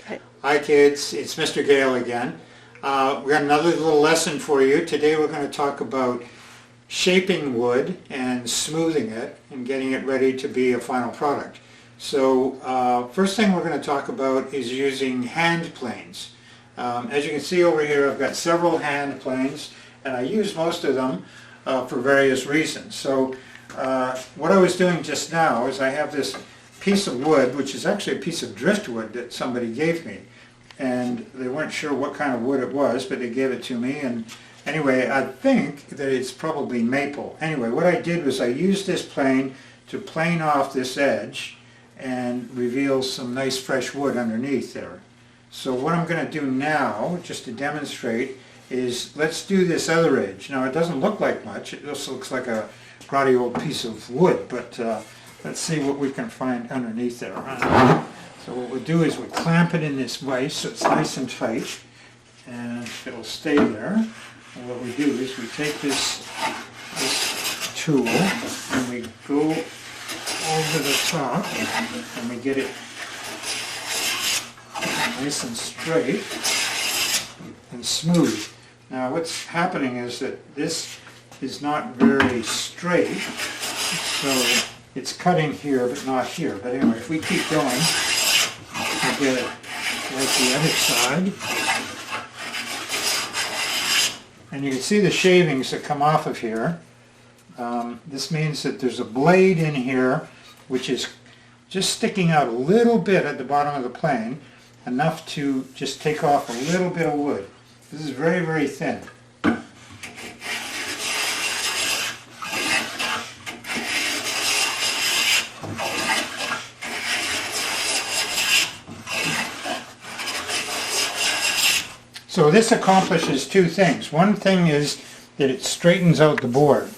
Okay. Hi kids, it's Mr. Gale again. We got another little lesson for you. Today we're going to talk about shaping wood and smoothing it and getting it ready to be a final product. So first thing we're going to talk about is using hand planes. As you can see over here, I've got several hand planes and I use most of them for various reasons. So what I was doing just now is I have this piece of wood, which is actually a piece of driftwood that somebody gave me, and they weren't sure what kind of wood it was, but they gave it to me. And anyway, I think that it's probably maple. Anyway, what I did was I used this plane to plane off this edge and reveal some nice fresh wood underneath there. So what I'm going to do now, just to demonstrate, is let's do this other edge. Now it doesn't look like much, it just looks like a grotty old piece of wood, but let's see what we can find underneath there. So what we'll do is we clamp it in this way so it's nice and tight and it'll stay there. And what we do is we take this tool and we go over the top and we get it nice and straight and smooth. Now what's happening is that this is not very straight, so it's cutting here but not here. But anyway, if we keep going, we'll get it like the other side. And you can see the shavings that come off of here. This means that there's a blade in here which is just sticking out a little bit at the bottom of the plane, enough to just take off a little bit of wood. This is very, very thin. So this accomplishes two things. One thing is that it straightens out the board.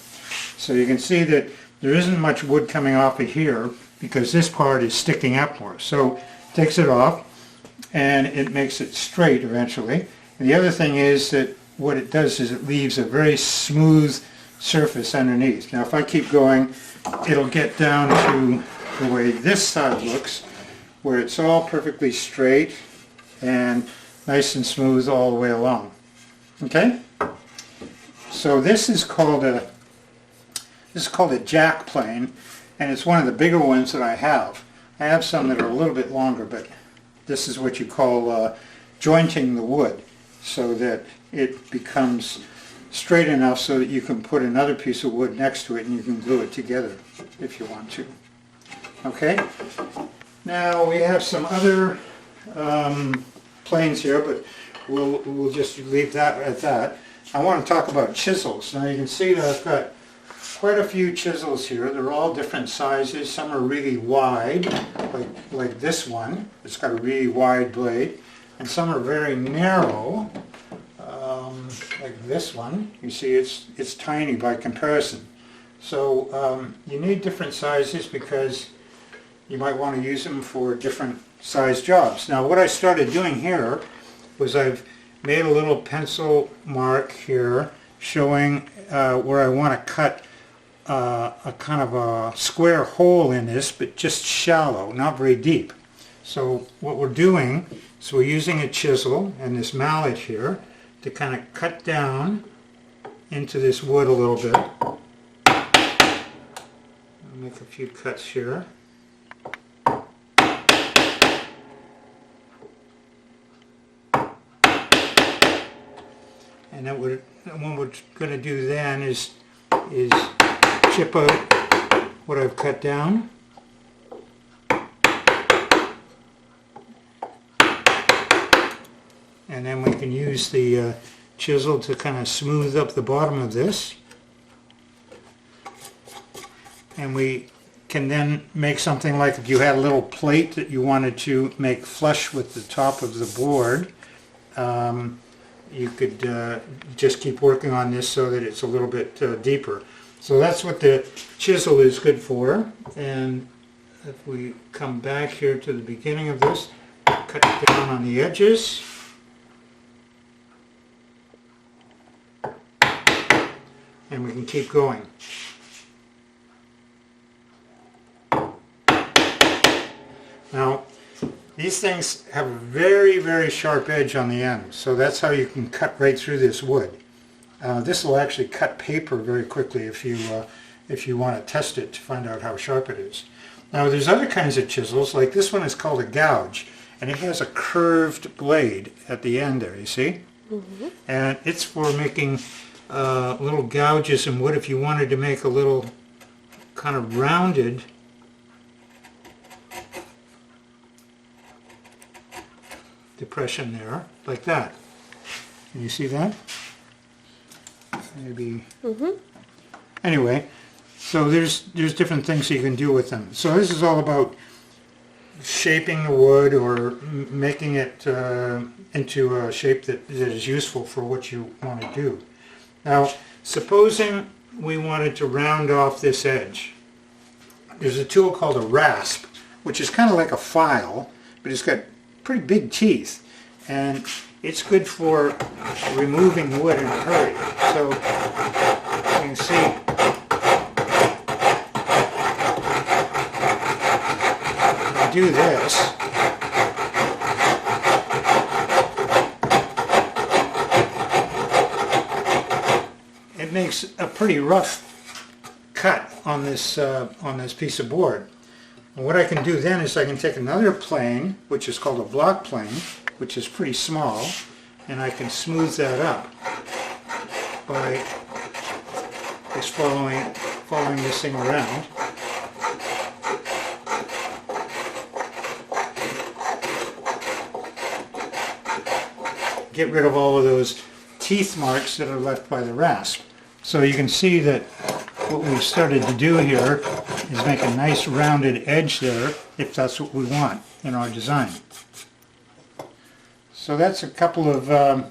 So you can see that there isn't much wood coming off of here because this part is sticking up more. So it takes it off and it makes it straight eventually. And the other thing is that what it does is it leaves a very smooth surface underneath. Now if I keep going, it'll get down to the way this side looks, where it's all perfectly straight and nice and smooth all the way along. Okay? So this is called a jack plane, and it's one of the bigger ones that I have. I have some that are a little bit longer, but this is what you call jointing the wood so that it becomes straight enough so that you can put another piece of wood next to it and you can glue it together if you want to. Okay? Now we have some other planes here, but we'll just leave that at that. I want to talk about chisels. Now you can see that I've got quite a few chisels here. They're all different sizes. Some are really wide, like this one. It's got a really wide blade. And some are very narrow, like this one. You see it's tiny by comparison. So you need different sizes because you might want to use them for different size jobs. Now what I started doing here was I've made a little pencil mark here showing where I want to cut a kind of a square hole in this, but just shallow, not very deep. So what we're doing is we're using a chisel and this mallet here to kind of cut down into this wood a little bit. I'll make a few cuts here. And then what we're going to do then is chip out what I've cut down. And then we can use the chisel to kind of smooth up the bottom of this. And we can then make something like if you had a little plate that you wanted to make flush with the top of the board. You could just keep working on this so that it's a little bit deeper. So that's what the chisel is good for. And if we come back here to the beginning of this, cut down on the edges. And we can keep going. Now, These things have a very, very sharp edge on the end, so that's how you can cut right through this wood. This will actually cut paper very quickly if you want to test it to find out how sharp it is. Now there's other kinds of chisels, like this one is called a gouge, and it has a curved blade at the end there, you see? Mm-hmm. And it's for making little gouges in wood if you wanted to make a little kind of rounded depression there, like that. Can you see that? Maybe. Mm-hmm. Anyway, so there's different things you can do with them. So this is all about shaping the wood or making it into a shape that is useful for what you want to do. Now, supposing we wanted to round off this edge. There's a tool called a rasp, which is kind of like a file, but it's got pretty big teeth, and it's good for removing wood in a hurry. So you can see if I do this, it makes a pretty rough cut on this piece of board. And what I can do then is I can take another plane, which is called a block plane, which is pretty small, and I can smooth that up by just following this thing around. Get rid of all of those teeth marks that are left by the rasp. So you can see that what we've started to do here is make a nice rounded edge there, if that's what we want in our design. So that's a couple of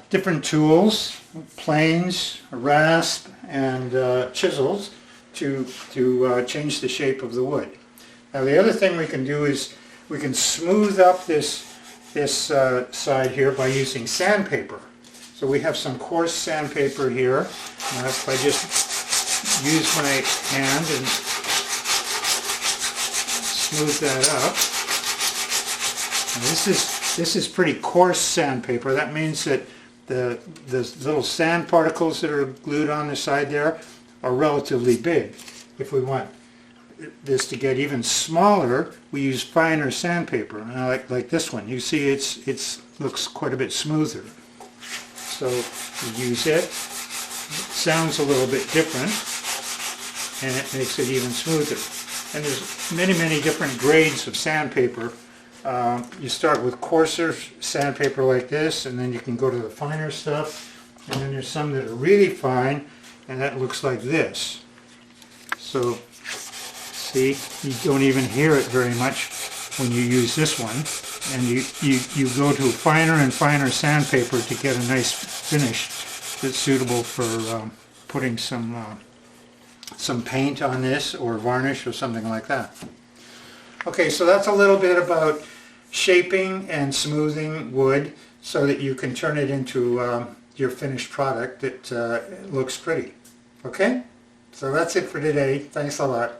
different tools, planes, a rasp, and chisels to change the shape of the wood. Now the other thing we can do is we can smooth up this side here by using sandpaper. So we have some coarse sandpaper here, and if I just use my hand and smooth that up. Now this is pretty coarse sandpaper. That means that the little sand particles that are glued on the side there are relatively big. If we want this to get even smaller, we use finer sandpaper. Like this one, you see it looks quite a bit smoother. So you use it. It sounds a little bit different, and it makes it even smoother. And there's many different grades of sandpaper. You start with coarser sandpaper like this, and then you can go to the finer stuff, and then there's some that are really fine, and that looks like this. So see, you don't even hear it very much when you use this one, and you go to finer and finer sandpaper to get a nice finish that's suitable for putting some paint on this or varnish or something like that. Okay, so that's a little bit about shaping and smoothing wood so that you can turn it into your finished product that looks pretty. Okay, so that's it for today. Thanks a lot.